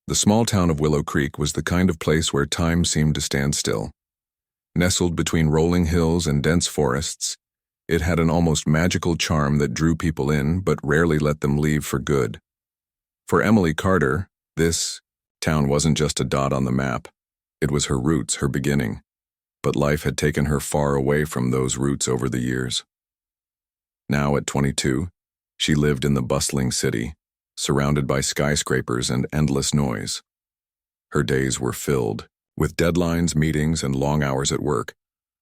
The small town of Willow Creek was the kind of place where time seemed to stand still. Nestled between rolling hills and dense forests, it had an almost magical charm that drew people in but rarely let them leave for good. For Emily Carter, this town wasn't just a dot on the map. It was her roots, her beginning. But life had taken her far away from those roots over the years. Now, at 22, she lived in the bustling city, surrounded by skyscrapers and endless noise. Her days were filled with deadlines, meetings, and long hours at work,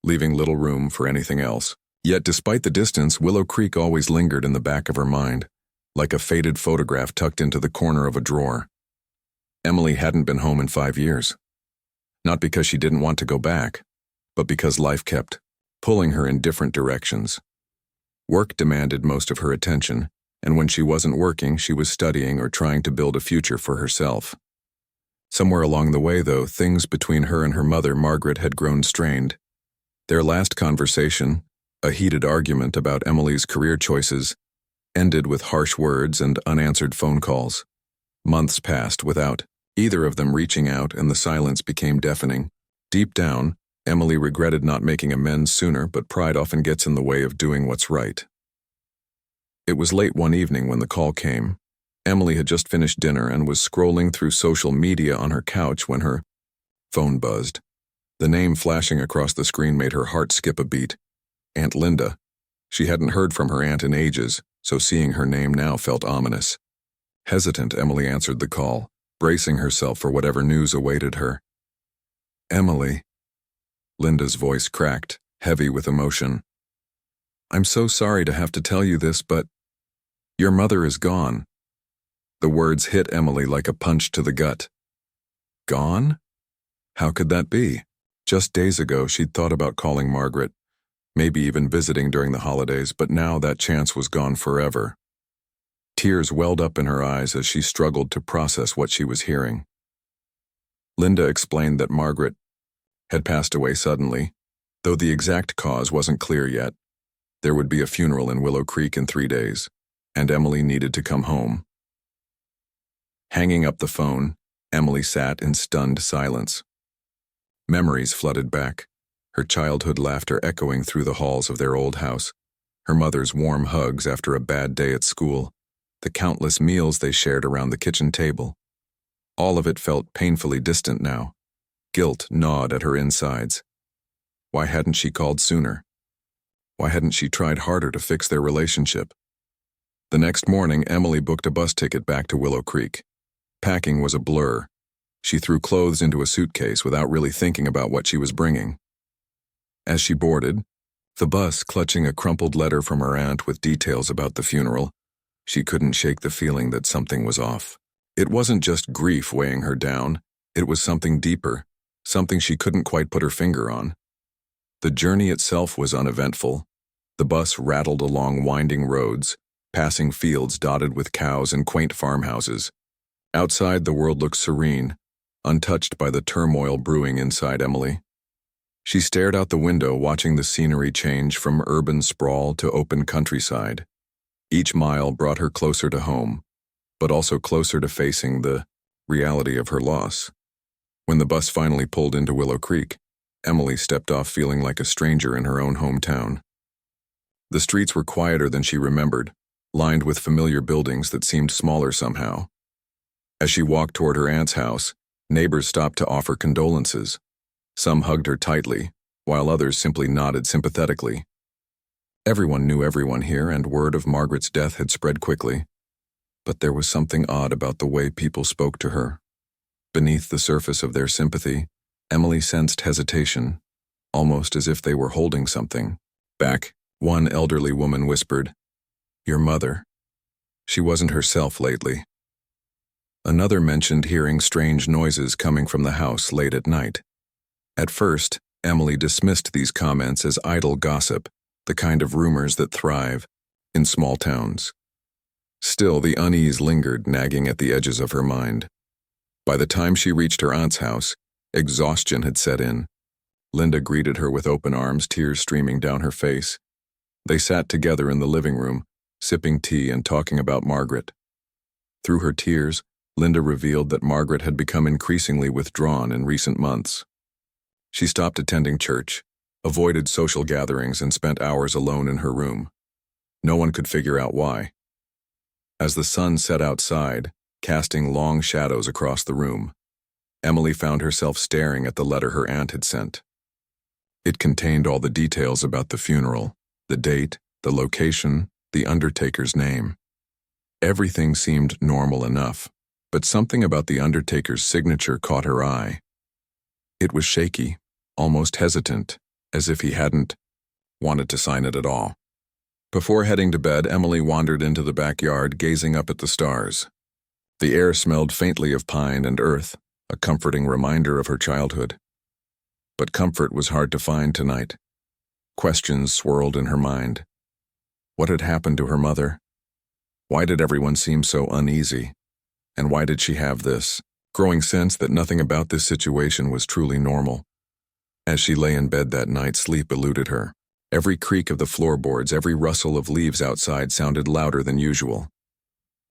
leaving little room for anything else. Yet despite the distance, Willow Creek always lingered in the back of her mind, like a faded photograph tucked into the corner of a drawer. Emily hadn't been home in 5 years. Not because she didn't want to go back, but because life kept pulling her in different directions. Work demanded most of her attention, and when she wasn't working, she was studying or trying to build a future for herself. Somewhere along the way, though, things between her and her mother, Margaret, had grown strained. Their last conversation, a heated argument about Emily's career choices, ended with harsh words and unanswered phone calls. Months passed without either of them reaching out, and the silence became deafening. Deep down, Emily regretted not making amends sooner, but pride often gets in the way of doing what's right. It was late one evening when the call came. Emily had just finished dinner and was scrolling through social media on her couch when her phone buzzed. The name flashing across the screen made her heart skip a beat. Aunt Linda. She hadn't heard from her aunt in ages, so seeing her name now felt ominous. Hesitant, Emily answered the call, bracing herself for whatever news awaited her. "Emily." Linda's voice cracked, heavy with emotion. "I'm so sorry to have to tell you this, but your mother is gone." The words hit Emily like a punch to the gut. Gone? How could that be? Just days ago, she'd thought about calling Margaret, maybe even visiting during the holidays, but now that chance was gone forever. Tears welled up in her eyes as she struggled to process what she was hearing. Linda explained that Margaret had passed away suddenly, though the exact cause wasn't clear yet. There would be a funeral in Willow Creek in 3 days, and Emily needed to come home. Hanging up the phone, Emily sat in stunned silence. Memories flooded back, her childhood laughter echoing through the halls of their old house, her mother's warm hugs after a bad day at school, the countless meals they shared around the kitchen table. All of it felt painfully distant now. Guilt gnawed at her insides. Why hadn't she called sooner? Why hadn't she tried harder to fix their relationship? The next morning, Emily booked a bus ticket back to Willow Creek. Packing was a blur. She threw clothes into a suitcase without really thinking about what she was bringing. As she boarded, the bus clutching a crumpled letter from her aunt with details about the funeral, she couldn't shake the feeling that something was off. It wasn't just grief weighing her down, it was something deeper, something she couldn't quite put her finger on. The journey itself was uneventful. The bus rattled along winding roads, passing fields dotted with cows and quaint farmhouses. Outside, the world looked serene, untouched by the turmoil brewing inside Emily. She stared out the window, watching the scenery change from urban sprawl to open countryside. Each mile brought her closer to home, but also closer to facing the reality of her loss. When the bus finally pulled into Willow Creek, Emily stepped off feeling like a stranger in her own hometown. The streets were quieter than she remembered, lined with familiar buildings that seemed smaller somehow. As she walked toward her aunt's house, neighbors stopped to offer condolences. Some hugged her tightly, while others simply nodded sympathetically. Everyone knew everyone here, and word of Margaret's death had spread quickly. But there was something odd about the way people spoke to her. Beneath the surface of their sympathy, Emily sensed hesitation, almost as if they were holding something back. One elderly woman whispered, "Your mother. She wasn't herself lately." Another mentioned hearing strange noises coming from the house late at night. At first, Emily dismissed these comments as idle gossip, the kind of rumors that thrive in small towns. Still, the unease lingered, nagging at the edges of her mind. By the time she reached her aunt's house, exhaustion had set in. Linda greeted her with open arms, tears streaming down her face. They sat together in the living room, sipping tea and talking about Margaret. Through her tears, Linda revealed that Margaret had become increasingly withdrawn in recent months. She stopped attending church, avoided social gatherings, and spent hours alone in her room. No one could figure out why. As the sun set outside, casting long shadows across the room, Emily found herself staring at the letter her aunt had sent. It contained all the details about the funeral, the date, the location, the undertaker's name. Everything seemed normal enough, but something about the undertaker's signature caught her eye. It was shaky, almost hesitant, as if he hadn't wanted to sign it at all. Before heading to bed, Emily wandered into the backyard, gazing up at the stars. The air smelled faintly of pine and earth, a comforting reminder of her childhood. But comfort was hard to find tonight. Questions swirled in her mind. What had happened to her mother? Why did everyone seem so uneasy? And why did she have this growing sense that nothing about this situation was truly normal? As she lay in bed that night, sleep eluded her. Every creak of the floorboards, every rustle of leaves outside sounded louder than usual.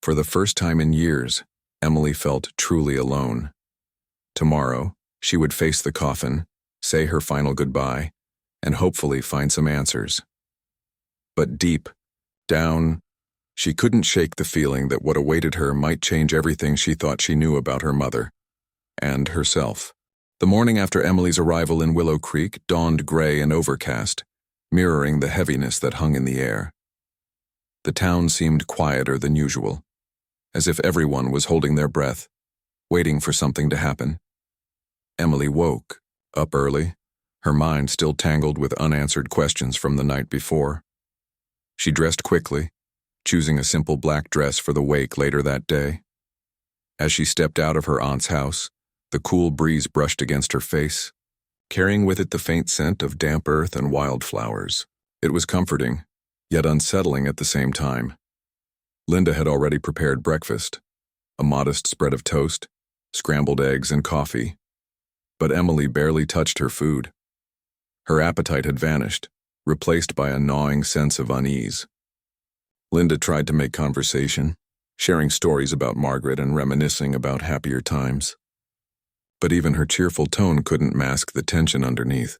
For the first time in years, Emily felt truly alone. Tomorrow, she would face the coffin, say her final goodbye, and hopefully find some answers. But deep down, she couldn't shake the feeling that what awaited her might change everything she thought she knew about her mother and herself. The morning after Emily's arrival in Willow Creek dawned gray and overcast, mirroring the heaviness that hung in the air. The town seemed quieter than usual, as if everyone was holding their breath, waiting for something to happen. Emily woke, up early, her mind still tangled with unanswered questions from the night before. She dressed quickly, choosing a simple black dress for the wake later that day. As she stepped out of her aunt's house, the cool breeze brushed against her face, carrying with it the faint scent of damp earth and wildflowers. It was comforting, yet unsettling at the same time. Linda had already prepared breakfast, a modest spread of toast, scrambled eggs, and coffee. But Emily barely touched her food. Her appetite had vanished, replaced by a gnawing sense of unease. Linda tried to make conversation, sharing stories about Margaret and reminiscing about happier times. But even her cheerful tone couldn't mask the tension underneath.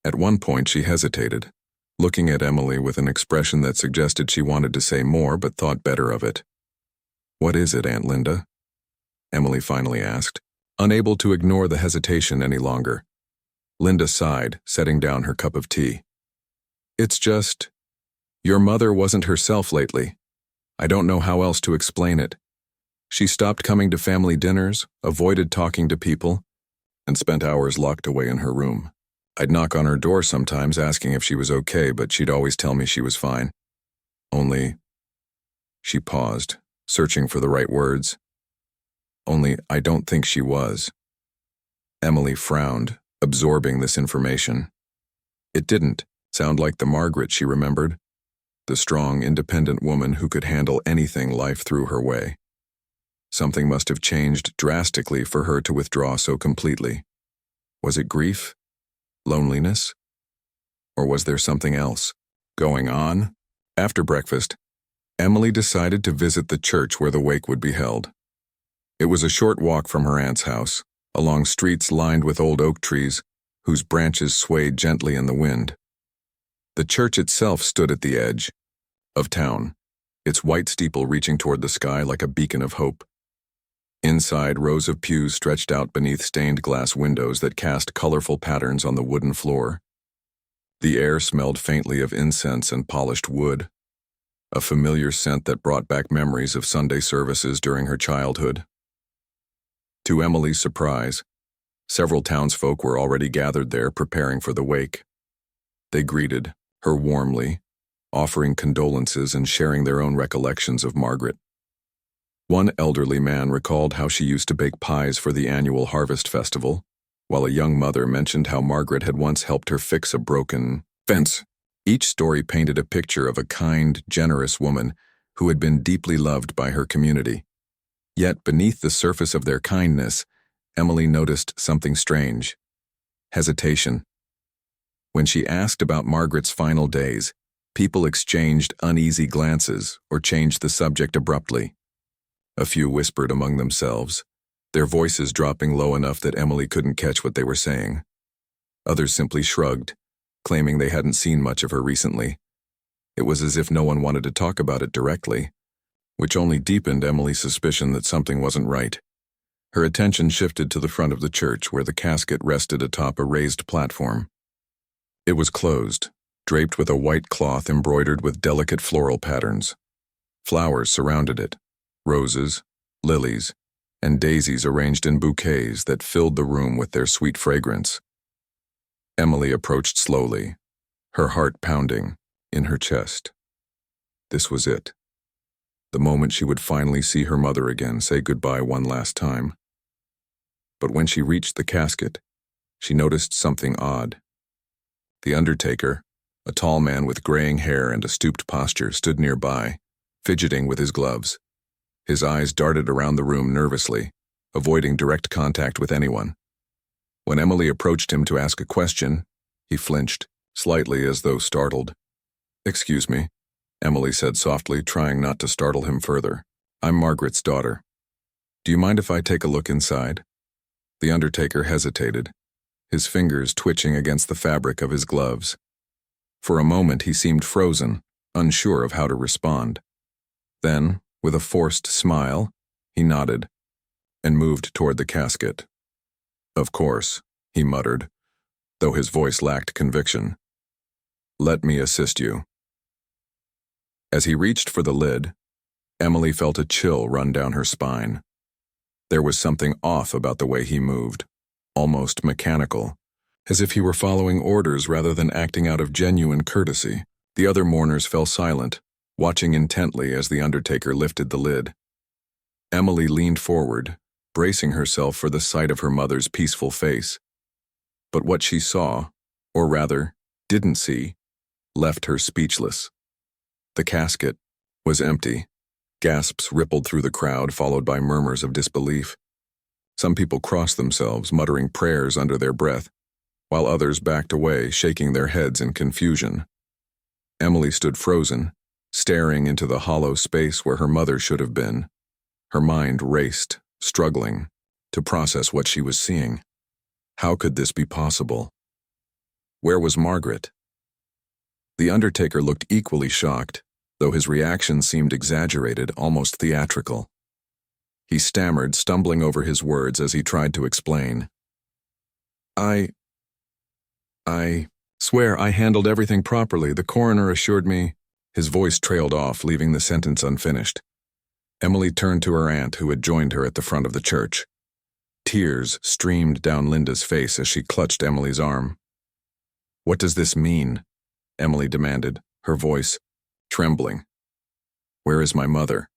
At one point she hesitated, looking at Emily with an expression that suggested she wanted to say more but thought better of it. "What is it, Aunt Linda?" Emily finally asked, unable to ignore the hesitation any longer. Linda sighed, setting down her cup of tea. "It's just, your mother wasn't herself lately. I don't know how else to explain it. She stopped coming to family dinners, avoided talking to people, and spent hours locked away in her room. I'd knock on her door sometimes asking if she was okay, but she'd always tell me she was fine. Only," she paused, searching for the right words, "only I don't think she was." Emily frowned, absorbing this information. It didn't sound like the Margaret she remembered, the strong, independent woman who could handle anything life threw her way. Something must have changed drastically for her to withdraw so completely. Was it grief? Loneliness? Or was there something else going on? After breakfast, Emily decided to visit the church where the wake would be held. It was a short walk from her aunt's house, along streets lined with old oak trees, whose branches swayed gently in the wind. The church itself stood at the edge of town, its white steeple reaching toward the sky like a beacon of hope. Inside, rows of pews stretched out beneath stained glass windows that cast colorful patterns on the wooden floor. The air smelled faintly of incense and polished wood, a familiar scent that brought back memories of Sunday services during her childhood. To Emily's surprise, several townsfolk were already gathered there preparing for the wake. They greeted her warmly, offering condolences and sharing their own recollections of Margaret. One elderly man recalled how she used to bake pies for the annual harvest festival, while a young mother mentioned how Margaret had once helped her fix a broken fence. Each story painted a picture of a kind, generous woman who had been deeply loved by her community. Yet beneath the surface of their kindness, Emily noticed something strange: hesitation. When she asked about Margaret's final days, people exchanged uneasy glances or changed the subject abruptly. A few whispered among themselves, their voices dropping low enough that Emily couldn't catch what they were saying. Others simply shrugged, claiming they hadn't seen much of her recently. It was as if no one wanted to talk about it directly, which only deepened Emily's suspicion that something wasn't right. Her attention shifted to the front of the church where the casket rested atop a raised platform. It was closed, draped with a white cloth embroidered with delicate floral patterns. Flowers surrounded it, roses, lilies, and daisies arranged in bouquets that filled the room with their sweet fragrance. Emily approached slowly, her heart pounding in her chest. This was it. The moment she would finally see her mother again, say goodbye one last time. But when she reached the casket, she noticed something odd. The undertaker, a tall man with graying hair and a stooped posture, stood nearby, fidgeting with his gloves. His eyes darted around the room nervously, avoiding direct contact with anyone. When Emily approached him to ask a question, he flinched, slightly as though startled. "Excuse me," Emily said softly, trying not to startle him further. "I'm Margaret's daughter. Do you mind if I take a look inside?" The undertaker hesitated, his fingers twitching against the fabric of his gloves. For a moment he seemed frozen, unsure of how to respond. Then, with a forced smile, he nodded and moved toward the casket. "Of course," he muttered, though his voice lacked conviction. "Let me assist you." As he reached for the lid, Emily felt a chill run down her spine. There was something off about the way he moved, almost mechanical, as if he were following orders rather than acting out of genuine courtesy. The other mourners fell silent, watching intently as the undertaker lifted the lid. Emily leaned forward, bracing herself for the sight of her mother's peaceful face. But what she saw, or rather, didn't see, left her speechless. The casket was empty. Gasps rippled through the crowd, followed by murmurs of disbelief. Some people crossed themselves, muttering prayers under their breath, while others backed away, shaking their heads in confusion. Emily stood frozen, staring into the hollow space where her mother should have been. Her mind raced, struggling to process what she was seeing. How could this be possible? Where was Margaret? The undertaker looked equally shocked, though his reaction seemed exaggerated, almost theatrical. He stammered, stumbling over his words as he tried to explain. I swear I handled everything properly. The coroner assured me." His voice trailed off, leaving the sentence unfinished. Emily turned to her aunt, who had joined her at the front of the church. Tears streamed down Linda's face as she clutched Emily's arm. "What does this mean?" Emily demanded, her voice trembling. "Where is my mother?"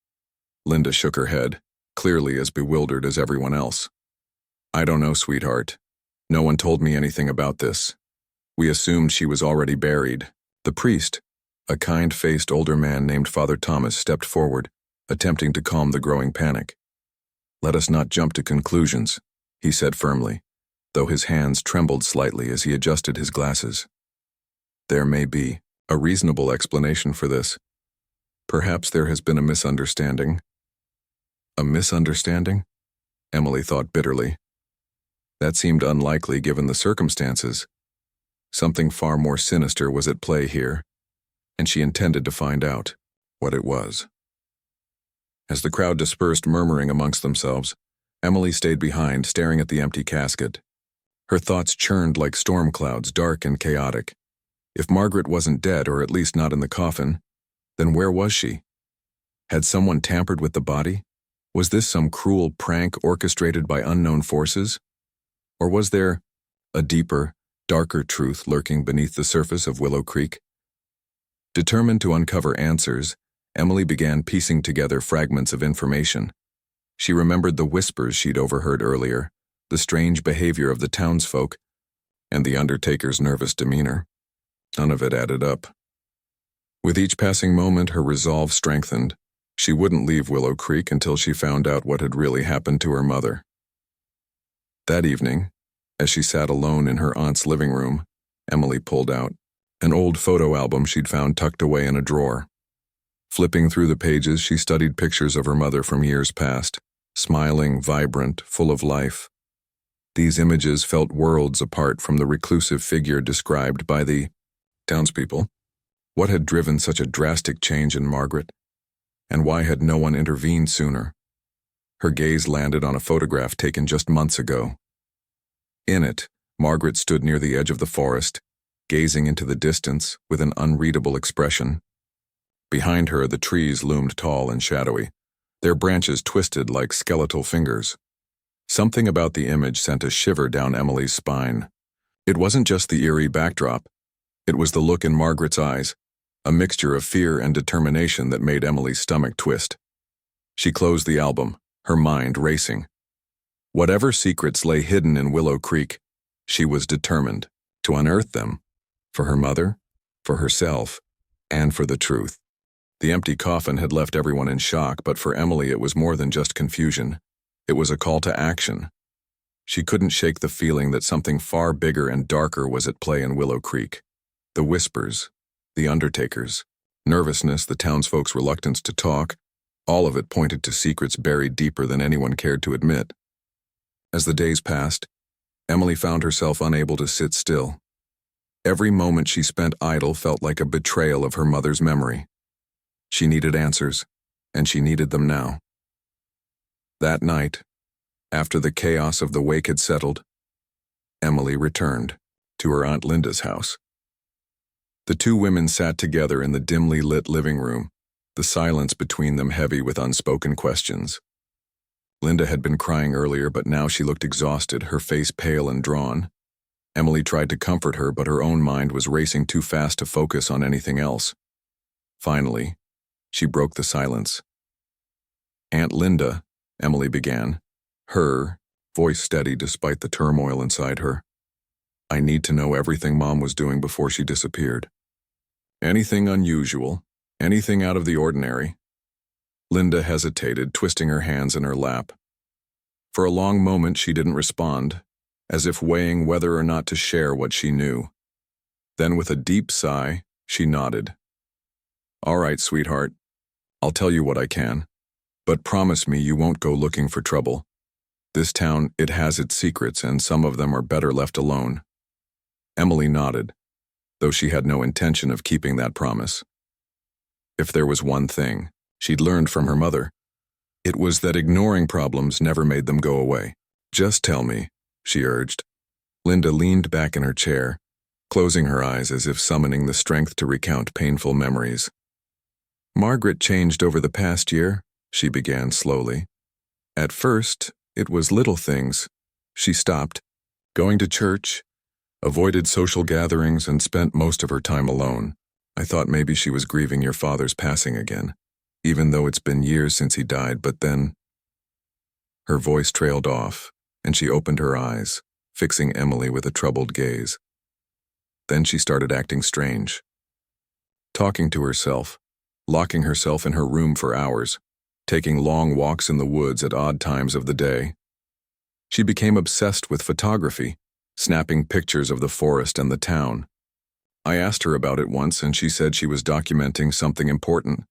Linda shook her head, clearly as bewildered as everyone else. "I don't know, sweetheart. No one told me anything about this. We assumed she was already buried." The priest, a kind-faced older man named Father Thomas, stepped forward, attempting to calm the growing panic. "Let us not jump to conclusions," he said firmly, though his hands trembled slightly as he adjusted his glasses. "There may be a reasonable explanation for this. Perhaps there has been a misunderstanding." A misunderstanding? Emily thought bitterly. That seemed unlikely given the circumstances. Something far more sinister was at play here, and she intended to find out what it was. As the crowd dispersed, murmuring amongst themselves, Emily stayed behind, staring at the empty casket. Her thoughts churned like storm clouds, dark and chaotic. If Margaret wasn't dead, or at least not in the coffin, then where was she? Had someone tampered with the body? Was this some cruel prank orchestrated by unknown forces? Or was there a deeper, darker truth lurking beneath the surface of Willow Creek? Determined to uncover answers, Emily began piecing together fragments of information. She remembered the whispers she'd overheard earlier, the strange behavior of the townsfolk, and the undertaker's nervous demeanor. None of it added up. With each passing moment, her resolve strengthened. She wouldn't leave Willow Creek until she found out what had really happened to her mother. That evening, as she sat alone in her aunt's living room, Emily pulled out an old photo album she'd found tucked away in a drawer. Flipping through the pages, she studied pictures of her mother from years past, smiling, vibrant, full of life. These images felt worlds apart from the reclusive figure described by the townspeople. What had driven such a drastic change in Margaret? And why had no one intervened sooner? Her gaze landed on a photograph taken just months ago. In it, Margaret stood near the edge of the forest, gazing into the distance with an unreadable expression. Behind her, the trees loomed tall and shadowy, their branches twisted like skeletal fingers. Something about the image sent a shiver down Emily's spine. It wasn't just the eerie backdrop. It was the look in Margaret's eyes, a mixture of fear and determination that made Emily's stomach twist. She closed the album, her mind racing. Whatever secrets lay hidden in Willow Creek, she was determined to unearth them, for her mother, for herself, and for the truth. The empty coffin had left everyone in shock, but for Emily it was more than just confusion. It was a call to action. She couldn't shake the feeling that something far bigger and darker was at play in Willow Creek. The whispers, the undertakers, nervousness, the townsfolk's reluctance to talk, all of it pointed to secrets buried deeper than anyone cared to admit. As the days passed, Emily found herself unable to sit still. Every moment she spent idle felt like a betrayal of her mother's memory. She needed answers, and she needed them now. That night, after the chaos of the wake had settled, Emily returned to her Aunt Linda's house. The two women sat together in the dimly lit living room, the silence between them heavy with unspoken questions. Linda had been crying earlier, but now she looked exhausted, her face pale and drawn. Emily tried to comfort her, but her own mind was racing too fast to focus on anything else. Finally, she broke the silence. "Aunt Linda," Emily began, her voice steady despite the turmoil inside her. "I need to know everything Mom was doing before she disappeared. Anything unusual, anything out of the ordinary." Linda hesitated, twisting her hands in her lap. For a long moment she didn't respond, as if weighing whether or not to share what she knew. Then with a deep sigh, she nodded. "All right, sweetheart. I'll tell you what I can. But promise me you won't go looking for trouble. This town, it has its secrets, and some of them are better left alone." Emily nodded, though she had no intention of keeping that promise. If there was one thing she'd learned from her mother, it was that ignoring problems never made them go away. "Just tell me," she urged. Linda leaned back in her chair, closing her eyes as if summoning the strength to recount painful memories. "Margaret changed over the past year," she began slowly. "At first, it was little things. She stopped going to church, avoided social gatherings, and spent most of her time alone. I thought maybe she was grieving your father's passing again, even though it's been years since he died, but then—" Her voice trailed off, and she opened her eyes, fixing Emily with a troubled gaze. Then she started acting strange. Talking to herself, locking herself in her room for hours, taking long walks in the woods at odd times of the day. She became obsessed with photography, snapping pictures of the forest and the town. I asked her about it once, and she said she was documenting something important.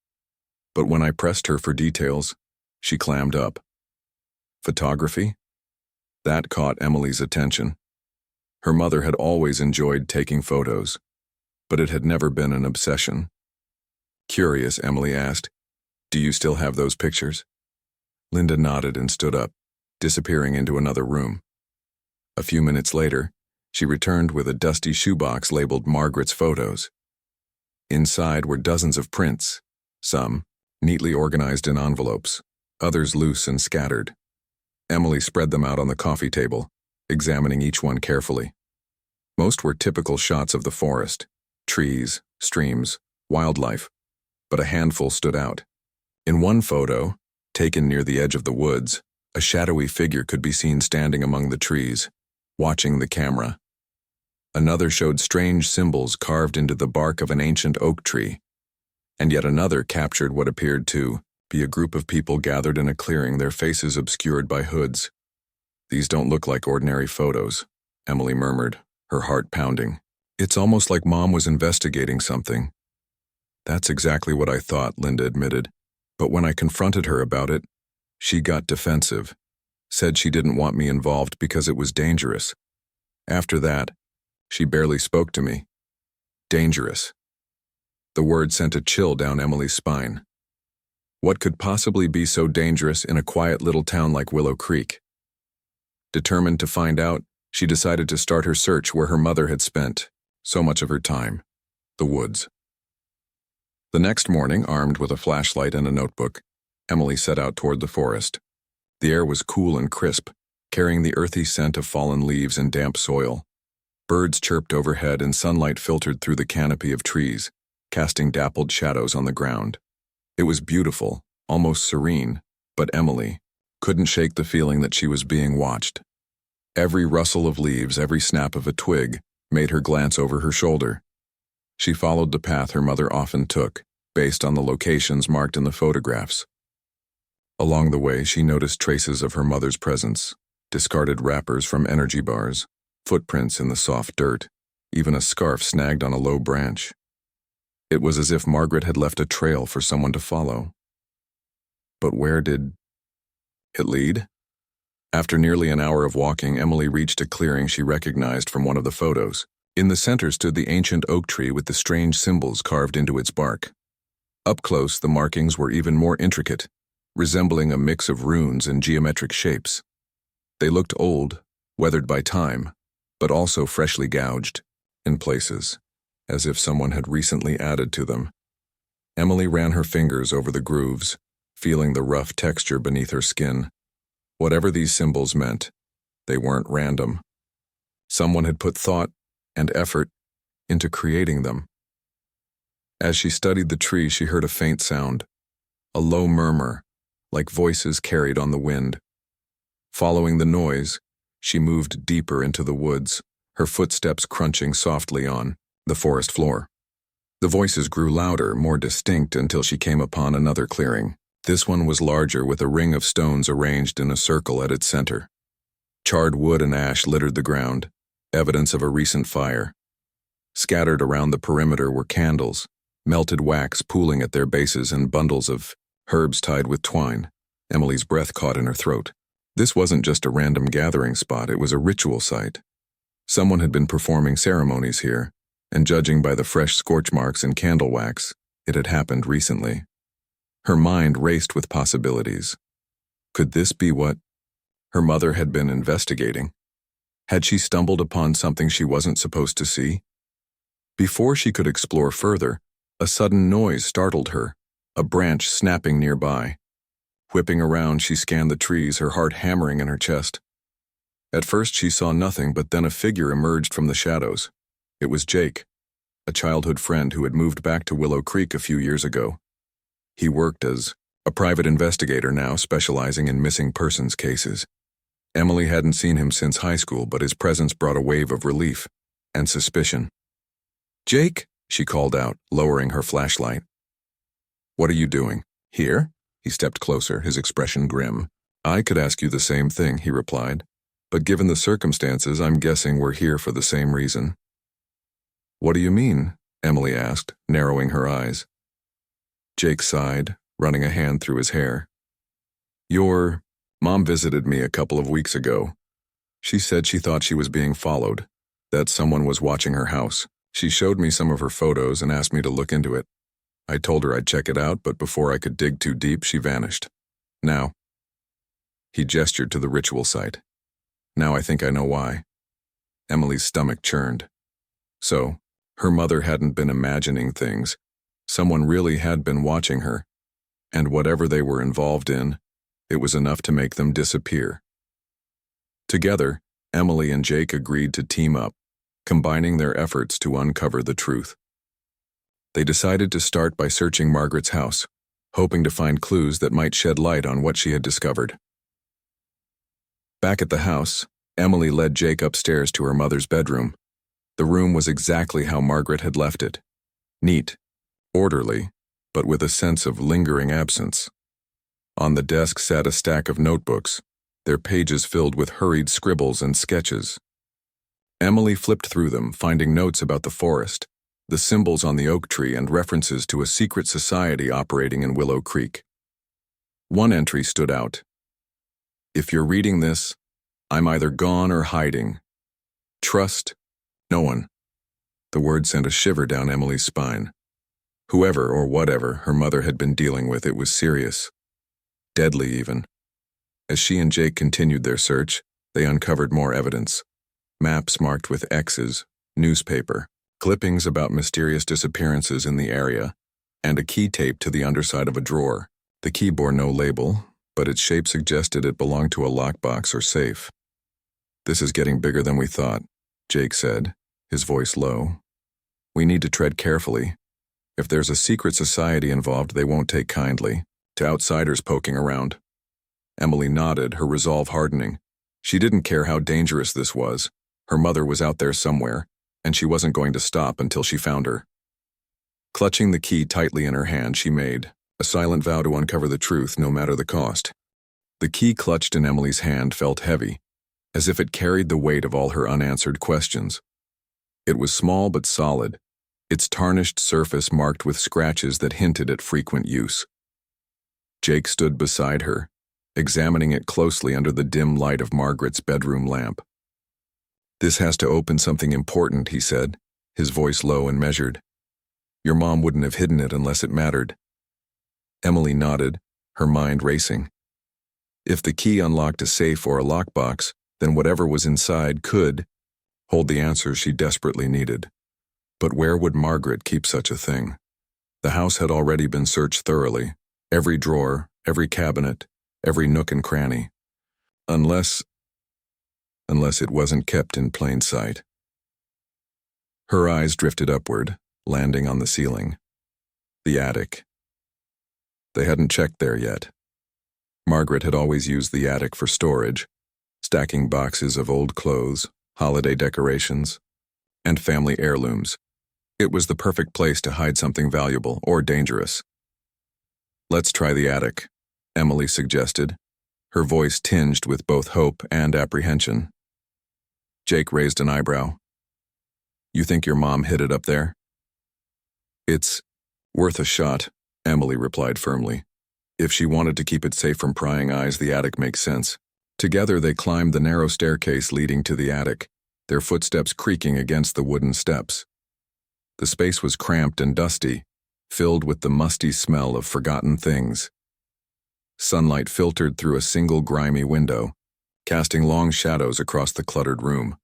But when I pressed her for details, she clammed up. Photography? That caught Emily's attention. Her mother had always enjoyed taking photos, but it had never been an obsession. Curious, Emily asked, "Do you still have those pictures?" Linda nodded and stood up, disappearing into another room. A few minutes later, she returned with a dusty shoebox labeled Margaret's photos. Inside were dozens of prints, some neatly organized in envelopes, others loose and scattered. Emily spread them out on the coffee table, examining each one carefully. Most were typical shots of the forest, trees, streams, wildlife, but a handful stood out. In one photo, taken near the edge of the woods, a shadowy figure could be seen standing among the trees, watching the camera. Another showed strange symbols carved into the bark of an ancient oak tree, and yet another captured what appeared to be a group of people gathered in a clearing, their faces obscured by hoods. "These don't look like ordinary photos," Emily murmured, her heart pounding. "It's almost like Mom was investigating something." That's exactly what I thought, Linda admitted. But when I confronted her about it, she got defensive, said she didn't want me involved because it was dangerous. After that, she barely spoke to me. Dangerous. The word sent a chill down Emily's spine. What could possibly be so dangerous in a quiet little town like Willow Creek? Determined to find out, she decided to start her search where her mother had spent so much of her time, the woods. The next morning, armed with a flashlight and a notebook, Emily set out toward the forest. The air was cool and crisp, carrying the earthy scent of fallen leaves and damp soil. Birds chirped overhead and sunlight filtered through the canopy of trees, casting dappled shadows on the ground. It was beautiful, almost serene, but Emily couldn't shake the feeling that she was being watched. Every rustle of leaves, every snap of a twig, made her glance over her shoulder. She followed the path her mother often took, based on the locations marked in the photographs. Along the way, she noticed traces of her mother's presence, discarded wrappers from energy bars, footprints in the soft dirt, even a scarf snagged on a low branch. It was as if Margaret had left a trail for someone to follow. But where did it lead? After nearly an hour of walking, Emily reached a clearing she recognized from one of the photos. In the center stood the ancient oak tree with the strange symbols carved into its bark. Up close, the markings were even more intricate, resembling a mix of runes and geometric shapes. They looked old, weathered by time, but also freshly gouged, in places, as if someone had recently added to them. Emily ran her fingers over the grooves, feeling the rough texture beneath her skin. Whatever these symbols meant, they weren't random. Someone had put thought and effort into creating them. As she studied the tree, she heard a faint sound, a low murmur, like voices carried on the wind. Following the noise, she moved deeper into the woods, her footsteps crunching softly on the forest floor. The voices grew louder, more distinct, until she came upon another clearing. This one was larger, with a ring of stones arranged in a circle at its center. Charred wood and ash littered the ground, evidence of a recent fire. Scattered around the perimeter were candles, melted wax pooling at their bases, and bundles of herbs tied with twine. Emily's breath caught in her throat. This wasn't just a random gathering spot, it was a ritual site. Someone had been performing ceremonies here, and judging by the fresh scorch marks and candle wax, it had happened recently. Her mind raced with possibilities. Could this be what her mother had been investigating? Had she stumbled upon something she wasn't supposed to see? Before she could explore further, a sudden noise startled her, a branch snapping nearby. Whipping around, she scanned the trees, her heart hammering in her chest. At first she saw nothing, but then a figure emerged from the shadows. It was Jake, a childhood friend who had moved back to Willow Creek a few years ago. He worked as a private investigator now, specializing in missing persons cases. Emily hadn't seen him since high school, but his presence brought a wave of relief and suspicion. "Jake," she called out, lowering her flashlight. "What are you doing? Here?" He stepped closer, his expression grim. "I could ask you the same thing," he replied. "But given the circumstances, I'm guessing we're here for the same reason." "What do you mean?" Emily asked, narrowing her eyes. Jake sighed, running a hand through his hair. "Your mom visited me a couple of weeks ago. She said she thought she was being followed, that someone was watching her house. She showed me some of her photos and asked me to look into it. I told her I'd check it out, but before I could dig too deep, she vanished. Now," he gestured to the ritual site. "Now I think I know why." Emily's stomach churned. So, her mother hadn't been imagining things. Someone really had been watching her, and whatever they were involved in, it was enough to make them disappear. Together, Emily and Jake agreed to team up, combining their efforts to uncover the truth. They decided to start by searching Margaret's house, hoping to find clues that might shed light on what she had discovered. Back at the house, Emily led Jake upstairs to her mother's bedroom. The room was exactly how Margaret had left it. Neat, orderly, but with a sense of lingering absence. On the desk sat a stack of notebooks, their pages filled with hurried scribbles and sketches. Emily flipped through them, finding notes about the forest, the symbols on the oak tree and references to a secret society operating in Willow Creek. One entry stood out. "If you're reading this, I'm either gone or hiding. Trust no one." The word sent a shiver down Emily's spine. Whoever or whatever her mother had been dealing with, it was serious. Deadly, even. As she and Jake continued their search, they uncovered more evidence. Maps marked with X's, newspaper, clippings about mysterious disappearances in the area, and a key taped to the underside of a drawer. The key bore no label, but its shape suggested it belonged to a lockbox or safe. "This is getting bigger than we thought," Jake said, his voice low. "We need to tread carefully. If there's a secret society involved, they won't take kindly to outsiders poking around." Emily nodded, her resolve hardening. She didn't care how dangerous this was. Her mother was out there somewhere, and she wasn't going to stop until she found her. Clutching the key tightly in her hand, she made a silent vow to uncover the truth, no matter the cost. The key clutched in Emily's hand felt heavy, as if it carried the weight of all her unanswered questions. It was small but solid, its tarnished surface marked with scratches that hinted at frequent use. Jake stood beside her, examining it closely under the dim light of Margaret's bedroom lamp. "This has to open something important," he said, his voice low and measured. "Your mom wouldn't have hidden it unless it mattered." Emily nodded, her mind racing. If the key unlocked a safe or a lockbox, then whatever was inside could hold the answers she desperately needed. But where would Margaret keep such a thing? The house had already been searched thoroughly, every drawer, every cabinet, every nook and cranny. Unless it wasn't kept in plain sight. Her eyes drifted upward, landing on the ceiling. The attic. They hadn't checked there yet. Margaret had always used the attic for storage, stacking boxes of old clothes, holiday decorations, and family heirlooms. It was the perfect place to hide something valuable or dangerous. "Let's try the attic," Emily suggested, her voice tinged with both hope and apprehension. Jake raised an eyebrow. "You think your mom hid it up there?" "It's worth a shot," Emily replied firmly. "If she wanted to keep it safe from prying eyes, the attic makes sense." Together they climbed the narrow staircase leading to the attic, their footsteps creaking against the wooden steps. The space was cramped and dusty, filled with the musty smell of forgotten things. Sunlight filtered through a single grimy window, casting long shadows across the cluttered room.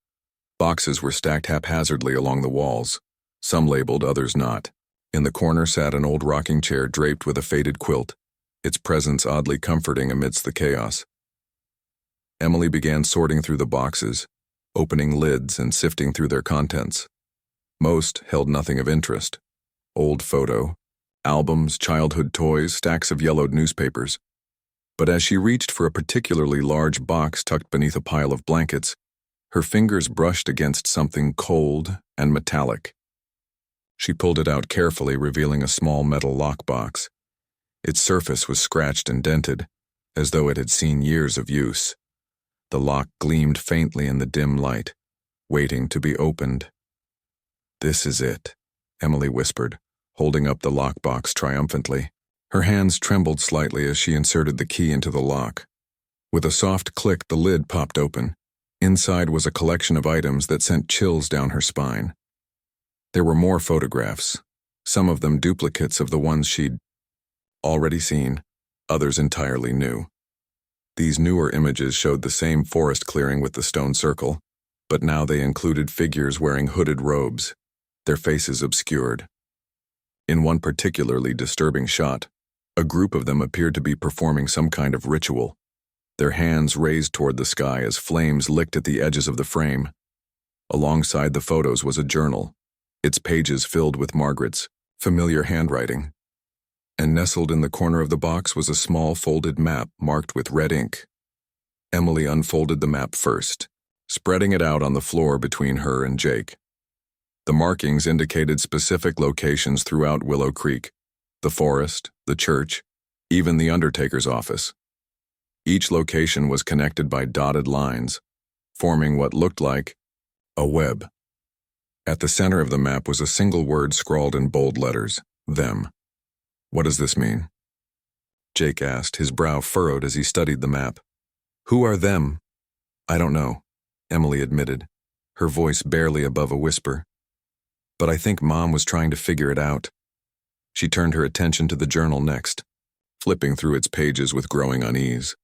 Boxes were stacked haphazardly along the walls, some labeled, others not. In the corner sat an old rocking chair draped with a faded quilt, its presence oddly comforting amidst the chaos. Emily began sorting through the boxes, opening lids and sifting through their contents. Most held nothing of interest. Old photo, albums, childhood toys, stacks of yellowed newspapers. But as she reached for a particularly large box tucked beneath a pile of blankets, her fingers brushed against something cold and metallic. She pulled it out carefully, revealing a small metal lockbox. Its surface was scratched and dented, as though it had seen years of use. The lock gleamed faintly in the dim light, waiting to be opened. "This is it," Emily whispered, holding up the lockbox triumphantly. Her hands trembled slightly as she inserted the key into the lock. With a soft click, the lid popped open. Inside was a collection of items that sent chills down her spine. There were more photographs, some of them duplicates of the ones she'd already seen, others entirely new. These newer images showed the same forest clearing with the stone circle, but now they included figures wearing hooded robes, their faces obscured. In one particularly disturbing shot, a group of them appeared to be performing some kind of ritual, their hands raised toward the sky as flames licked at the edges of the frame. Alongside the photos was a journal, its pages filled with Margaret's familiar handwriting. And nestled in the corner of the box was a small folded map marked with red ink. Emily unfolded the map first, spreading it out on the floor between her and Jake. The markings indicated specific locations throughout Willow Creek, the forest, the church, even the undertaker's office. Each location was connected by dotted lines, forming what looked like a web. At the center of the map was a single word scrawled in bold letters, them. What does this mean? Jake asked, his brow furrowed as he studied the map. Who are them? I don't know, Emily admitted, her voice barely above a whisper. But I think Mom was trying to figure it out. She turned her attention to the journal next, flipping through its pages with growing unease.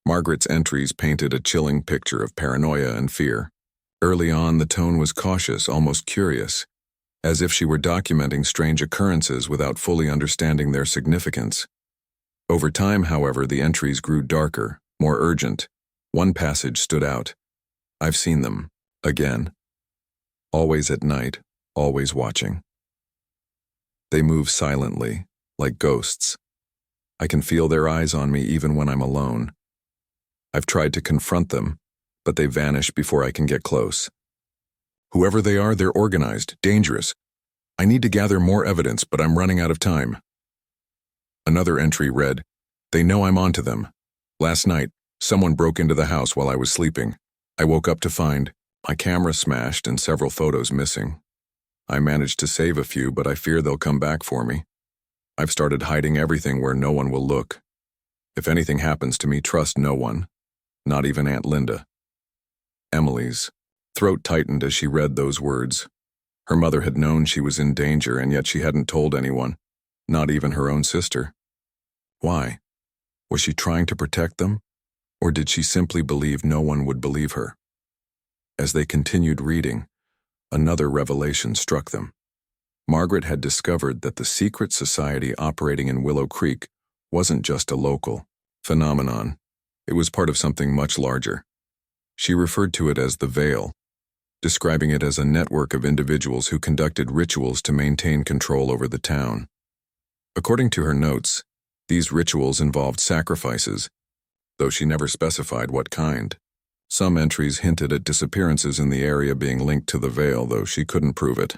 Margaret's entries painted a chilling picture of paranoia and fear. Early on, the tone was cautious, almost curious, as if she were documenting strange occurrences without fully understanding their significance. Over time, however, the entries grew darker, more urgent. One passage stood out. I've seen them, again. Always at night, always watching. They move silently, like ghosts. I can feel their eyes on me even when I'm alone. I've tried to confront them, but they vanish before I can get close. Whoever they are, they're organized, dangerous. I need to gather more evidence, but I'm running out of time. Another entry read, They know I'm onto them. Last night, someone broke into the house while I was sleeping. I woke up to find my camera smashed and several photos missing. I managed to save a few, but I fear they'll come back for me. I've started hiding everything where no one will look. If anything happens to me, trust no one, not even Aunt Linda. Emily's throat tightened as she read those words. Her mother had known she was in danger, and yet she hadn't told anyone, not even her own sister. Why? Was she trying to protect them, or did she simply believe no one would believe her? As they continued reading, another revelation struck them. Margaret had discovered that the secret society operating in Willow Creek wasn't just a local phenomenon. It was part of something much larger. She referred to it as the Veil, describing it as a network of individuals who conducted rituals to maintain control over the town. According to her notes, these rituals involved sacrifices, though she never specified what kind. Some entries hinted at disappearances in the area being linked to the Veil, though she couldn't prove it.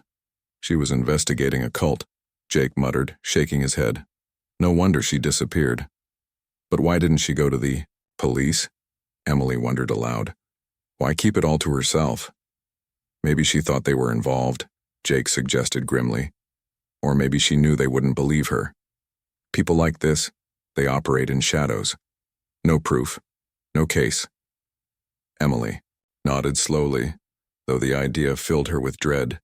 She was investigating a cult, Jake muttered, shaking his head. No wonder she disappeared. But why didn't she go to the police? Emily wondered aloud. Why keep it all to herself? Maybe she thought they were involved, Jake suggested grimly. Or maybe she knew they wouldn't believe her. People like this, they operate in shadows. No proof, no case. Emily nodded slowly, though the idea filled her with dread.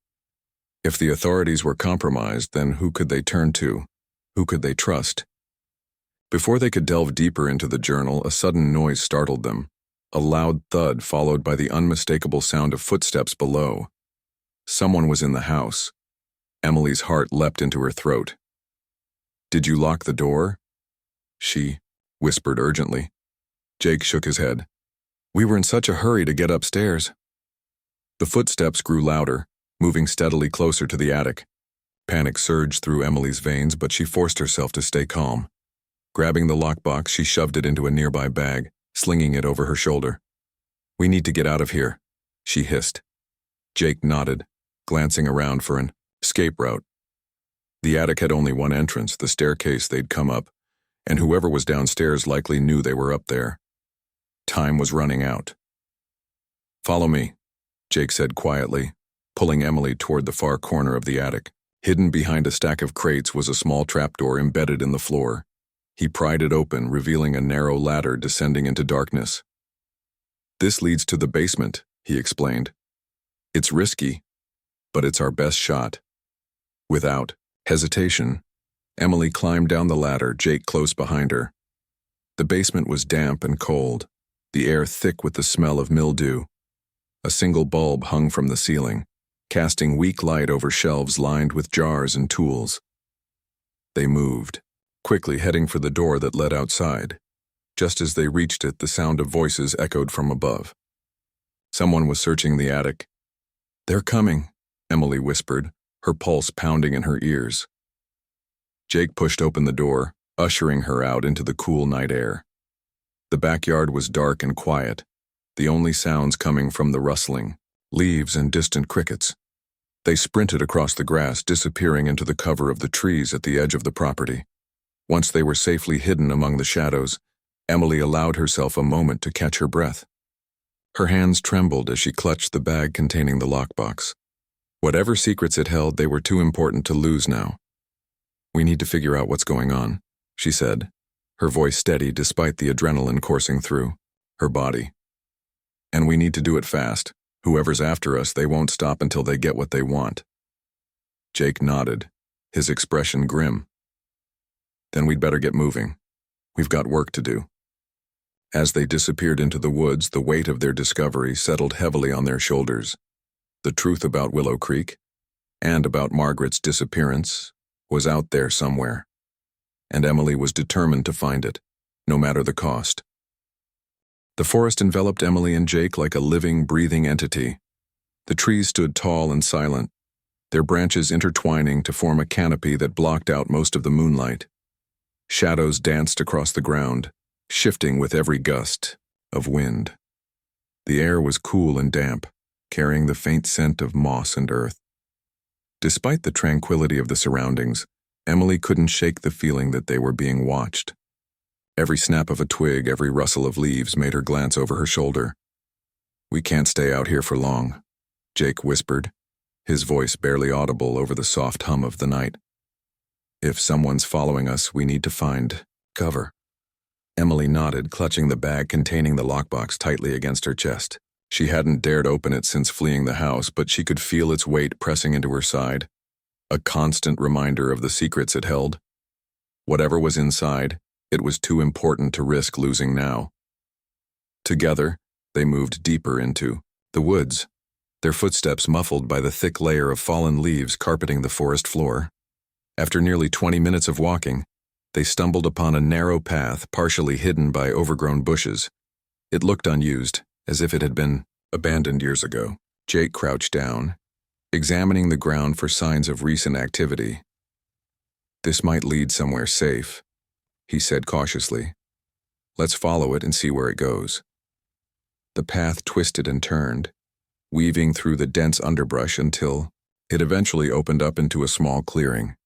If the authorities were compromised, then who could they turn to? Who could they trust? Before they could delve deeper into the journal, a sudden noise startled them, a loud thud followed by the unmistakable sound of footsteps below. Someone was in the house. Emily's heart leapt into her throat. Did you lock the door? She whispered urgently. Jake shook his head. We were in such a hurry to get upstairs. The footsteps grew louder, moving steadily closer to the attic. Panic surged through Emily's veins, but she forced herself to stay calm. Grabbing the lockbox, she shoved it into a nearby bag, slinging it over her shoulder. We need to get out of here, she hissed. Jake nodded, glancing around for an escape route. The attic had only one entrance, the staircase they'd come up, and whoever was downstairs likely knew they were up there. Time was running out. Follow me, Jake said quietly, pulling Emily toward the far corner of the attic. Hidden behind a stack of crates was a small trapdoor embedded in the floor. He pried it open, revealing a narrow ladder descending into darkness. This leads to the basement, he explained. It's risky, but it's our best shot. Without hesitation, Emily climbed down the ladder, Jake close behind her. The basement was damp and cold, the air thick with the smell of mildew. A single bulb hung from the ceiling, casting weak light over shelves lined with jars and tools. They moved, quickly heading for the door that led outside. Just as they reached it, the sound of voices echoed from above. Someone was searching the attic. They're coming, Emily whispered, her pulse pounding in her ears. Jake pushed open the door, ushering her out into the cool night air. The backyard was dark and quiet, the only sounds coming from the rustling leaves and distant crickets. They sprinted across the grass, disappearing into the cover of the trees at the edge of the property. Once they were safely hidden among the shadows, Emily allowed herself a moment to catch her breath. Her hands trembled as she clutched the bag containing the lockbox. Whatever secrets it held, they were too important to lose now. "We need to figure out what's going on," she said, her voice steady despite the adrenaline coursing through her body. "And we need to do it fast. Whoever's after us, they won't stop until they get what they want." Jake nodded, his expression grim. "Then we'd better get moving. We've got work to do." As they disappeared into the woods, the weight of their discovery settled heavily on their shoulders. The truth about Willow Creek, and about Margaret's disappearance, was out there somewhere, and Emily was determined to find it, no matter the cost. The forest enveloped Emily and Jake like a living, breathing entity. The trees stood tall and silent, their branches intertwining to form a canopy that blocked out most of the moonlight. Shadows danced across the ground, shifting with every gust of wind. The air was cool and damp, carrying the faint scent of moss and earth. Despite the tranquility of the surroundings, Emily couldn't shake the feeling that they were being watched. Every snap of a twig, every rustle of leaves made her glance over her shoulder. "We can't stay out here for long," Jake whispered, his voice barely audible over the soft hum of the night. "If someone's following us, we need to find cover." Emily nodded, clutching the bag containing the lockbox tightly against her chest. She hadn't dared open it since fleeing the house, but she could feel its weight pressing into her side, a constant reminder of the secrets it held. Whatever was inside, it was too important to risk losing now. Together, they moved deeper into the woods, their footsteps muffled by the thick layer of fallen leaves carpeting the forest floor. After nearly 20 minutes of walking, they stumbled upon a narrow path partially hidden by overgrown bushes. It looked unused, as if it had been abandoned years ago. Jake crouched down, examining the ground for signs of recent activity. "This might lead somewhere safe," he said cautiously. "Let's follow it and see where it goes." The path twisted and turned, weaving through the dense underbrush until it eventually opened up into a small clearing.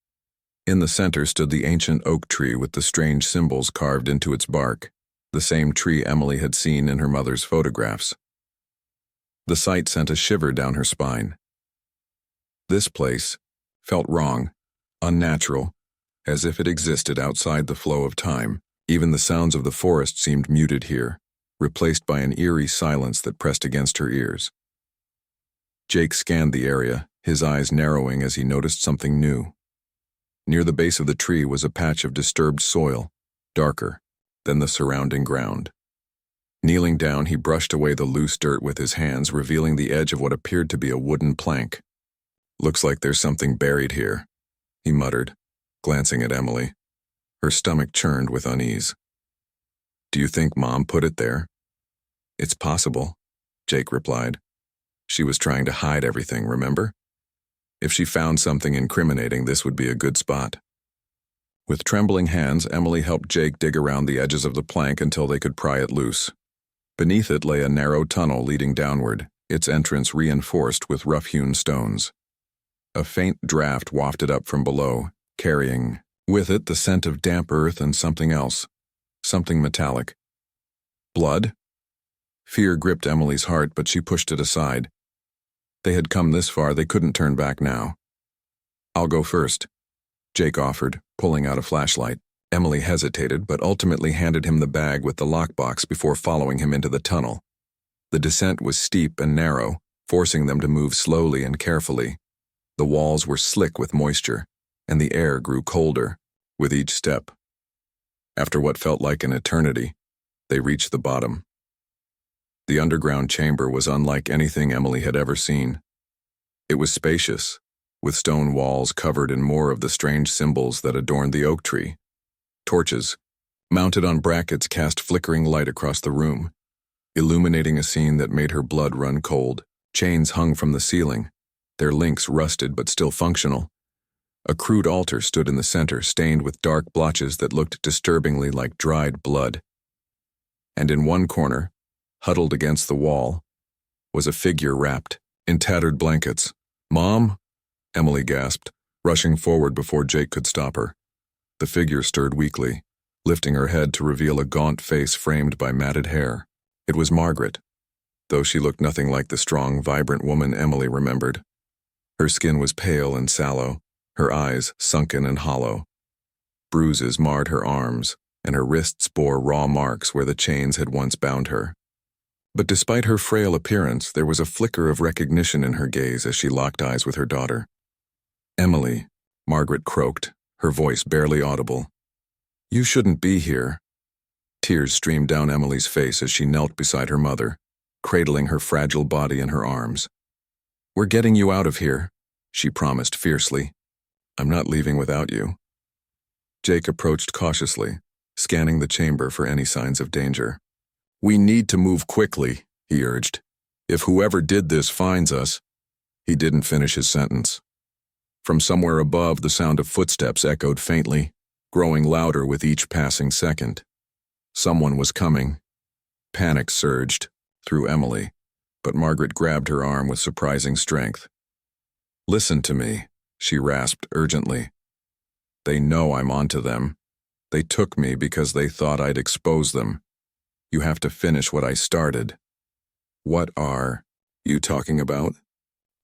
In the center stood the ancient oak tree with the strange symbols carved into its bark, the same tree Emily had seen in her mother's photographs. The sight sent a shiver down her spine. This place felt wrong, unnatural, as if it existed outside the flow of time. Even the sounds of the forest seemed muted here, replaced by an eerie silence that pressed against her ears. Jake scanned the area, his eyes narrowing as he noticed something new. Near the base of the tree was a patch of disturbed soil, darker than the surrounding ground. Kneeling down, he brushed away the loose dirt with his hands, revealing the edge of what appeared to be a wooden plank. "Looks like there's something buried here," he muttered, glancing at Emily. Her stomach churned with unease. "Do you think Mom put it there?" "It's possible," Jake replied. "She was trying to hide everything, remember? If she found something incriminating, this would be a good spot." With trembling hands, Emily helped Jake dig around the edges of the plank until they could pry it loose. Beneath it lay a narrow tunnel leading downward, its entrance reinforced with rough-hewn stones. A faint draft wafted up from below, carrying with it the scent of damp earth and something else, something metallic. Blood? Fear gripped Emily's heart, but she pushed it aside. They had come this far, they couldn't turn back now. "I'll go first," Jake offered, pulling out a flashlight. Emily hesitated, but ultimately handed him the bag with the lockbox before following him into the tunnel. The descent was steep and narrow, forcing them to move slowly and carefully. The walls were slick with moisture, and the air grew colder with each step. After what felt like an eternity, they reached the bottom. The underground chamber was unlike anything Emily had ever seen. It was spacious, with stone walls covered in more of the strange symbols that adorned the oak tree. Torches, mounted on brackets, cast flickering light across the room, illuminating a scene that made her blood run cold. Chains hung from the ceiling, their links rusted but still functional. A crude altar stood in the center, stained with dark blotches that looked disturbingly like dried blood. And in one corner, huddled against the wall, was a figure wrapped in tattered blankets. "Mom?" Emily gasped, rushing forward before Jake could stop her. The figure stirred weakly, lifting her head to reveal a gaunt face framed by matted hair. It was Margaret, though she looked nothing like the strong, vibrant woman Emily remembered. Her skin was pale and sallow, her eyes sunken and hollow. Bruises marred her arms, and her wrists bore raw marks where the chains had once bound her. But despite her frail appearance, there was a flicker of recognition in her gaze as she locked eyes with her daughter. "Emily," Margaret croaked, her voice barely audible. "You shouldn't be here." Tears streamed down Emily's face as she knelt beside her mother, cradling her fragile body in her arms. "We're getting you out of here," she promised fiercely. "I'm not leaving without you." Jake approached cautiously, scanning the chamber for any signs of danger. "We need to move quickly," he urged. "If whoever did this finds us—" He didn't finish his sentence. From somewhere above, the sound of footsteps echoed faintly, growing louder with each passing second. Someone was coming. Panic surged through Emily, but Margaret grabbed her arm with surprising strength. "Listen to me," she rasped urgently. "They know I'm onto them. They took me because they thought I'd expose them. You have to finish what I started." "What are you talking about?"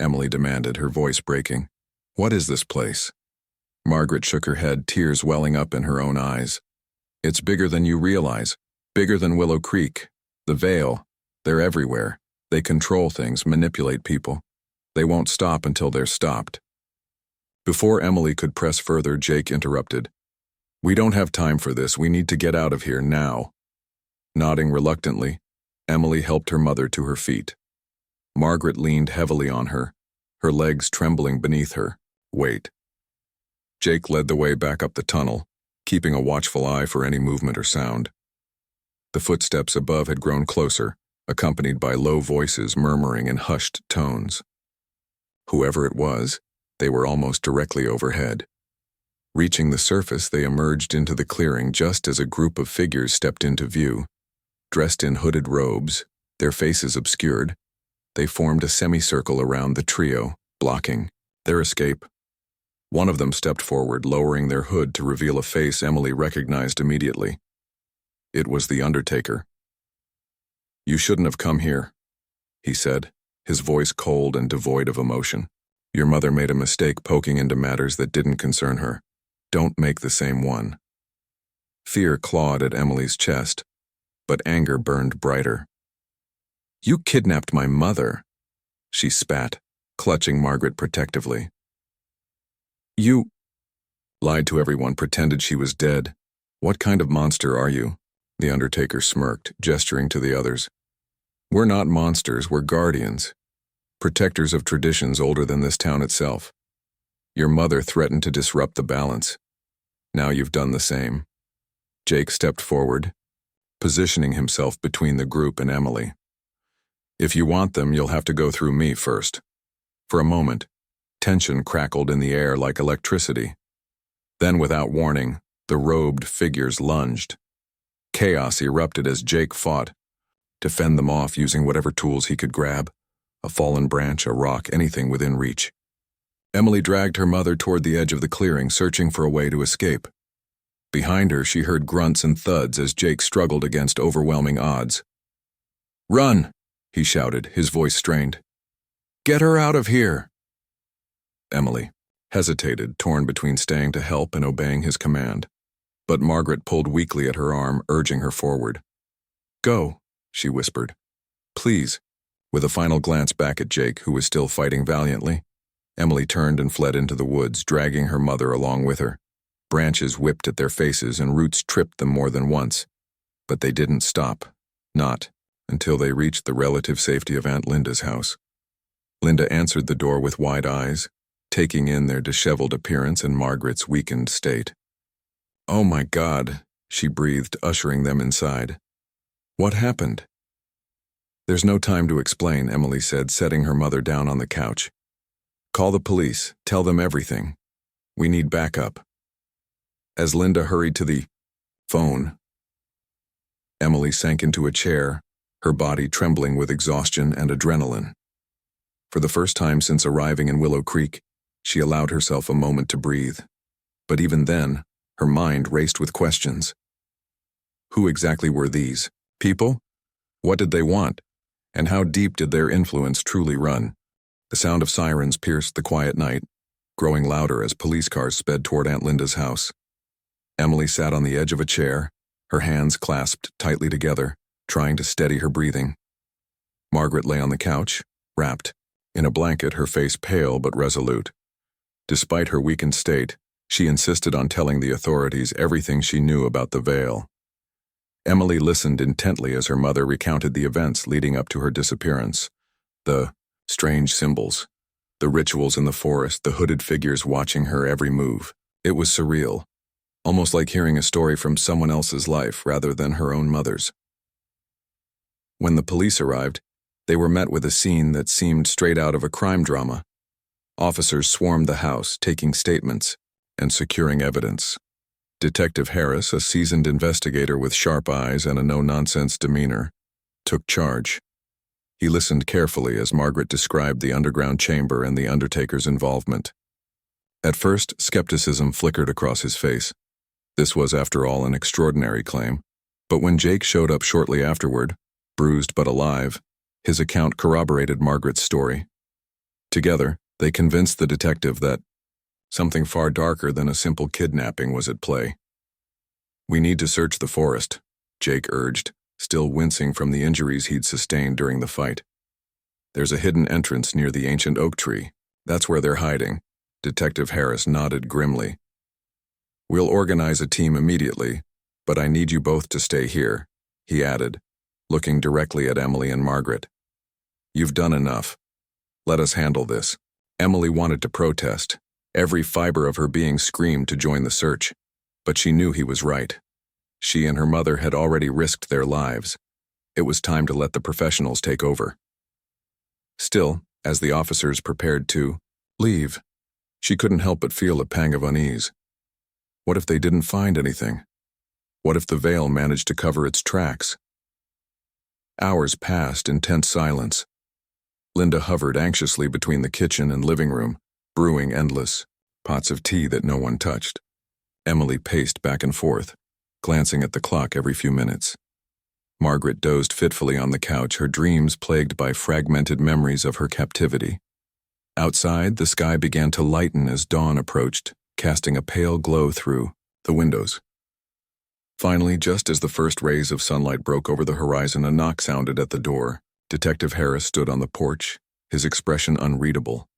Emily demanded, her voice breaking. "What is this place?" Margaret shook her head, tears welling up in her own eyes. "It's bigger than you realize, bigger than Willow Creek. The Veil. They're everywhere. They control things, manipulate people. They won't stop until they're stopped." Before Emily could press further, Jake interrupted. "We don't have time for this. We need to get out of here now." Nodding reluctantly, Emily helped her mother to her feet. Margaret leaned heavily on her, her legs trembling beneath her. "Wait." Jake led the way back up the tunnel, keeping a watchful eye for any movement or sound. The footsteps above had grown closer, accompanied by low voices murmuring in hushed tones. Whoever it was, they were almost directly overhead. Reaching the surface, they emerged into the clearing just as a group of figures stepped into view. Dressed in hooded robes, their faces obscured, they formed a semicircle around the trio, blocking their escape. One of them stepped forward, lowering their hood to reveal a face Emily recognized immediately. It was the Undertaker. "You shouldn't have come here," he said, his voice cold and devoid of emotion. "Your mother made a mistake poking into matters that didn't concern her. Don't make the same one." Fear clawed at Emily's chest, but anger burned brighter. "You kidnapped my mother," she spat, clutching Margaret protectively. "You lied to everyone, pretended she was dead. What kind of monster are you?" The Undertaker smirked, gesturing to the others. "We're not monsters, we're guardians. Protectors of traditions older than this town itself. Your mother threatened to disrupt the balance. Now you've done the same." Jake stepped forward, positioning himself between the group and Emily. "If you want them, you'll have to go through me first." For a moment, tension crackled in the air like electricity. Then, without warning, the robed figures lunged. Chaos erupted as Jake fought, to fend them off using whatever tools he could grab, a fallen branch, a rock, anything within reach. Emily dragged her mother toward the edge of the clearing, searching for a way to escape. Behind her, she heard grunts and thuds as Jake struggled against overwhelming odds. "Run!" he shouted, his voice strained. "Get her out of here!" Emily hesitated, torn between staying to help and obeying his command. But Margaret pulled weakly at her arm, urging her forward. "Go," she whispered. "Please." With a final glance back at Jake, who was still fighting valiantly, Emily turned and fled into the woods, dragging her mother along with her. Branches whipped at their faces and roots tripped them more than once. But they didn't stop. Not until they reached the relative safety of Aunt Linda's house. Linda answered the door with wide eyes, taking in their disheveled appearance and Margaret's weakened state. "Oh my God," she breathed, ushering them inside. "What happened?" "There's no time to explain," Emily said, setting her mother down on the couch. "Call the police. Tell them everything. We need backup." As Linda hurried to the phone, Emily sank into a chair, her body trembling with exhaustion and adrenaline. For the first time since arriving in Willow Creek, she allowed herself a moment to breathe. But even then, her mind raced with questions. Who exactly were these people? What did they want? And how deep did their influence truly run? The sound of sirens pierced the quiet night, growing louder as police cars sped toward Aunt Linda's house. Emily sat on the edge of a chair, her hands clasped tightly together, trying to steady her breathing. Margaret lay on the couch, wrapped in a blanket, her face pale but resolute. Despite her weakened state, she insisted on telling the authorities everything she knew about the veil. Emily listened intently as her mother recounted the events leading up to her disappearance. The strange symbols, the rituals in the forest, the hooded figures watching her every move. It was surreal, almost like hearing a story from someone else's life rather than her own mother's. When the police arrived, they were met with a scene that seemed straight out of a crime drama. Officers swarmed the house, taking statements and securing evidence. Detective Harris, a seasoned investigator with sharp eyes and a no-nonsense demeanor, took charge. He listened carefully as Margaret described the underground chamber and the undertaker's involvement. At first, skepticism flickered across his face. This was, after all, an extraordinary claim. But when Jake showed up shortly afterward, bruised but alive, his account corroborated Margaret's story. Together, they convinced the detective that something far darker than a simple kidnapping was at play. "We need to search the forest," Jake urged, still wincing from the injuries he'd sustained during the fight. "There's a hidden entrance near the ancient oak tree. That's where they're hiding." Detective Harris nodded grimly. "We'll organize a team immediately, but I need you both to stay here," he added, looking directly at Emily and Margaret. "You've done enough. Let us handle this." Emily wanted to protest. Every fiber of her being screamed to join the search, but she knew he was right. She and her mother had already risked their lives. It was time to let the professionals take over. Still, as the officers prepared to leave, she couldn't help but feel a pang of unease. What if they didn't find anything? What if the veil managed to cover its tracks? Hours passed in tense silence. Linda hovered anxiously between the kitchen and living room, brewing endless pots of tea that no one touched. Emily paced back and forth, glancing at the clock every few minutes. Margaret dozed fitfully on the couch, her dreams plagued by fragmented memories of her captivity. Outside, the sky began to lighten as dawn approached, casting a pale glow through the windows. Finally, just as the first rays of sunlight broke over the horizon, a knock sounded at the door. Detective Harris stood on the porch, his expression unreadable.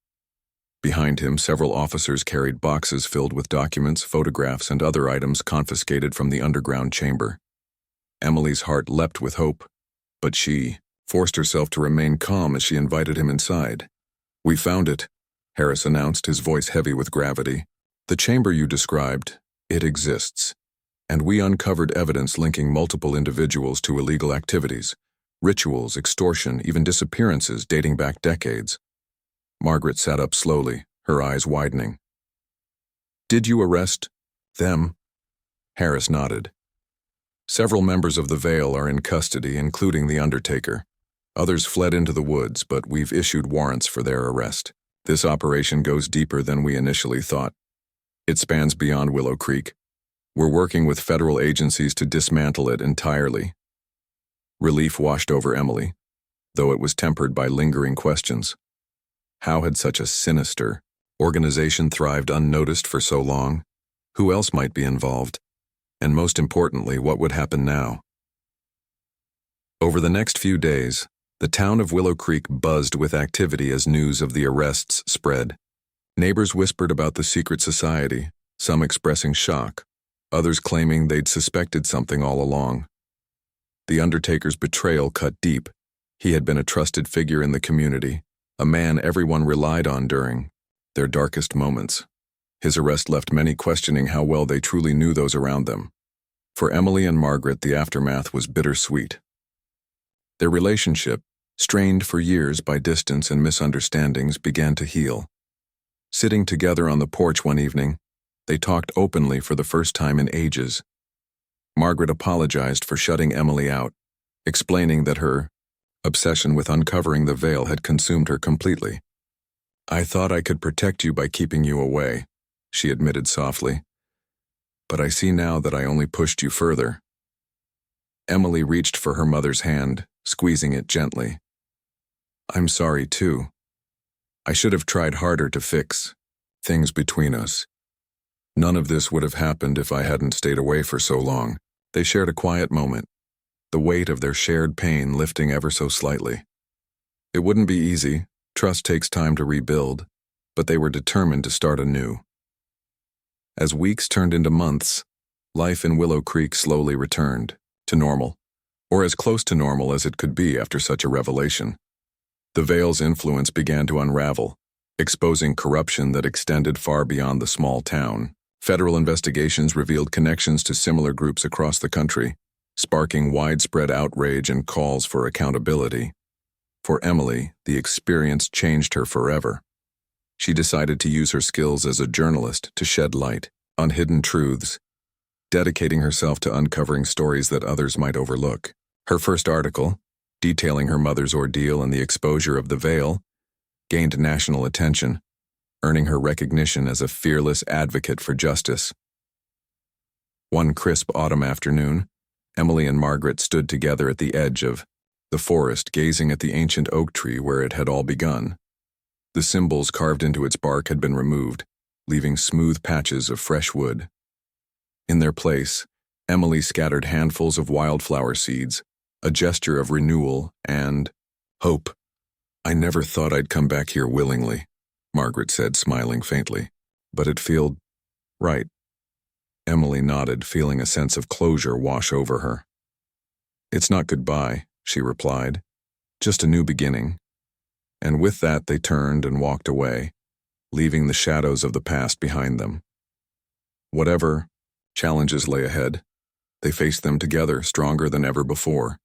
Behind him, several officers carried boxes filled with documents, photographs, and other items confiscated from the underground chamber. Emily's heart leapt with hope, but she forced herself to remain calm as she invited him inside. "We found it," Harris announced, his voice heavy with gravity. "The chamber you described, it exists. And we uncovered evidence linking multiple individuals to illegal activities, rituals, extortion, even disappearances dating back decades." Margaret sat up slowly, her eyes widening. "Did you arrest them?" Harris nodded. "Several members of the Veil are in custody, including the Undertaker. Others fled into the woods, but we've issued warrants for their arrest. This operation goes deeper than we initially thought. It spans beyond Willow Creek. We're working with federal agencies to dismantle it entirely." Relief washed over Emily, though it was tempered by lingering questions. How had such a sinister organization thrived unnoticed for so long? Who else might be involved? And most importantly, what would happen now? Over the next few days, the town of Willow Creek buzzed with activity as news of the arrests spread. Neighbors whispered about the secret society, some expressing shock, others claiming they'd suspected something all along. The Undertaker's betrayal cut deep. He had been a trusted figure in the community, a man everyone relied on during their darkest moments. His arrest left many questioning how well they truly knew those around them. For Emily and Margaret, the aftermath was bittersweet. Their relationship, strained for years by distance and misunderstandings, began to heal. Sitting together on the porch one evening, they talked openly for the first time in ages. Margaret apologized for shutting Emily out, explaining that her obsession with uncovering the veil had consumed her completely. "I thought I could protect you by keeping you away," she admitted softly. "But I see now that I only pushed you further." Emily reached for her mother's hand, squeezing it gently. "I'm sorry, too." I should have tried harder to fix things between us. None of this would have happened if I hadn't stayed away for so long. They shared a quiet moment, the weight of their shared pain lifting ever so slightly. It wouldn't be easy. Trust takes time to rebuild, but they were determined to start anew. As weeks turned into months, life in Willow Creek slowly returned to normal, or as close to normal as it could be after such a revelation. The Vale's influence began to unravel, exposing corruption that extended far beyond the small town. Federal investigations revealed connections to similar groups across the country, sparking widespread outrage and calls for accountability. For Emily, the experience changed her forever. She decided to use her skills as a journalist to shed light on hidden truths, dedicating herself to uncovering stories that others might overlook. Her first article, detailing her mother's ordeal and the exposure of the Vale, gained national attention, earning her recognition as a fearless advocate for justice. One crisp autumn afternoon, Emily and Margaret stood together at the edge of the forest, gazing at the ancient oak tree where it had all begun. The symbols carved into its bark had been removed, leaving smooth patches of fresh wood. In their place, Emily scattered handfuls of wildflower seeds, a gesture of renewal and hope. "I never thought I'd come back here willingly," Margaret said, smiling faintly. "But it felt right." Emily nodded, feeling a sense of closure wash over her. "It's not goodbye," she replied, "just a new beginning." And with that they turned and walked away, leaving the shadows of the past behind them. Whatever challenges lay ahead, they faced them together, stronger than ever before.